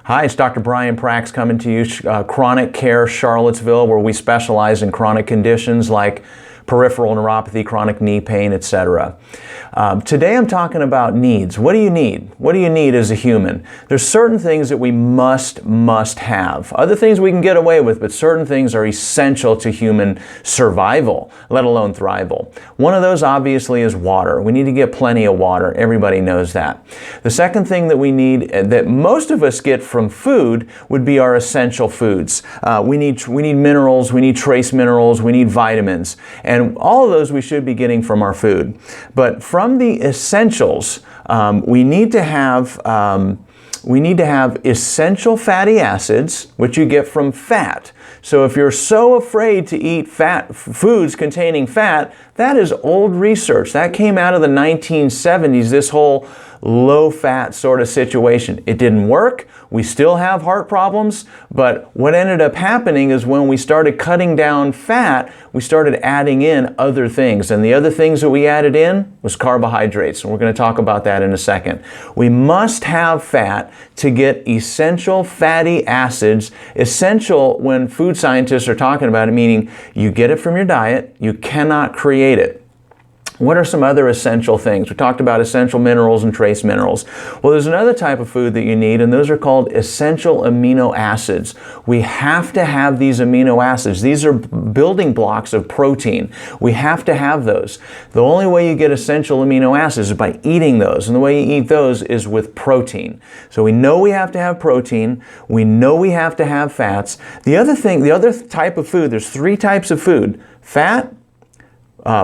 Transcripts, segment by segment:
Hi, it's Dr. Brian Prax coming to you, Chronic Care Charlottesville, where we specialize in chronic conditions like peripheral neuropathy, chronic knee pain, etc. Today I'm talking about needs. What do you need? What do you need as a human? There's certain things that we must have. Other things we can get away with, but certain things are essential to human survival, let alone thrival. One of those obviously is water. We need to get plenty of water. Everybody knows that. The second thing that we need, that most of us get from food, would be our essential foods. We need minerals, we need trace minerals, we need vitamins. And all of those we should be getting from our food. But from the essentials, we need to have essential fatty acids, which you get from fat. So if you're so afraid to eat foods containing fat, that is old research. That came out of the 1970s, this whole low-fat sort of situation. It didn't work. We still have heart problems, but what ended up happening is when we started cutting down fat, we started adding in other things. And the other things that we added in was carbohydrates, and we're going to talk about that in a second. We must have fat to get essential fatty acids, essential when food scientists are talking about it, meaning you get it from your diet, you cannot create it. What are some other essential things? We talked about essential minerals and trace minerals. Well, there's another type of food that you need, and those are called essential amino acids. We have to have these amino acids. These are building blocks of protein. We have to have those. The only way you get essential amino acids is by eating those, and the way you eat those is with protein. So we know we have to have protein. We know we have to have fats. The other type of food, there's three types of food: fat,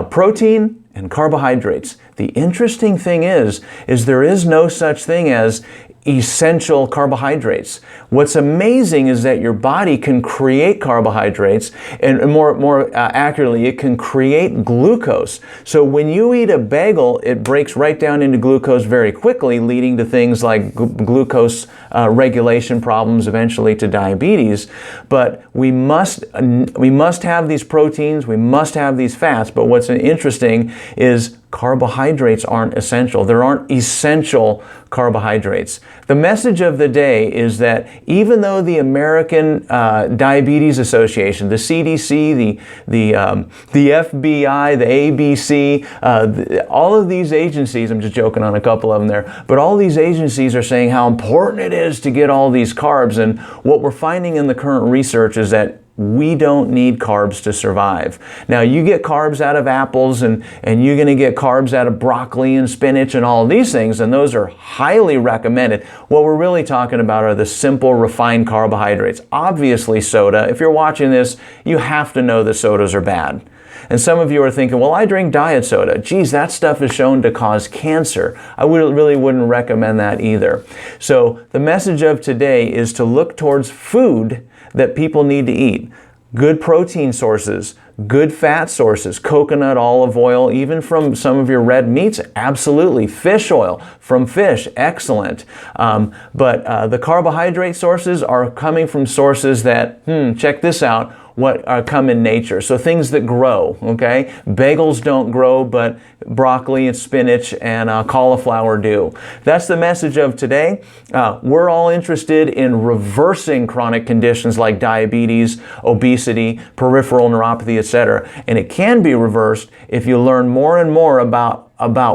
protein, and carbohydrates. The interesting thing is there is no such thing as essential carbohydrates. What's amazing is that your body can create carbohydrates, and more accurately, it can create glucose. So when you eat a bagel, it breaks right down into glucose very quickly, leading to things like glucose regulation problems, eventually to diabetes. But we must have these proteins, we must have these fats, but what's interesting is carbohydrates aren't essential. There aren't essential carbohydrates. The message of the day is that even though the American Diabetes Association, the CDC, the FBI, the ABC, all of these agencies, I'm just joking on a couple of them there, but all these agencies are saying how important it is to get all these carbs, and what we're finding in the current research is that we don't need carbs to survive. Now, you get carbs out of apples, and you're going to get carbs out of broccoli and spinach and all of these things, and those are highly recommended. What we're really talking about are the simple refined carbohydrates. Obviously, soda. If you're watching this, you have to know that sodas are bad. And some of you are thinking, well, I drink diet soda. Geez, that stuff is shown to cause cancer. I really wouldn't recommend that either. So the message of today is to look towards food that people need to eat. Good protein sources, good fat sources, coconut, olive oil, even from some of your red meats, absolutely. Fish oil from fish, excellent. But the carbohydrate sources are coming from sources that, check this out, what come in nature. So things that grow, okay? Bagels don't grow, but broccoli and spinach and cauliflower do. That's the message of today. We're all interested in reversing chronic conditions like diabetes, obesity, peripheral neuropathy, etc. And it can be reversed if you learn more and more about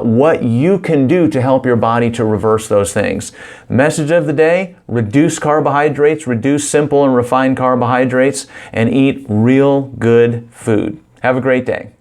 what you can do to help your body to reverse those things. Message of the day: reduce carbohydrates, reduce simple and refined carbohydrates, and eat real good food. Have a great day.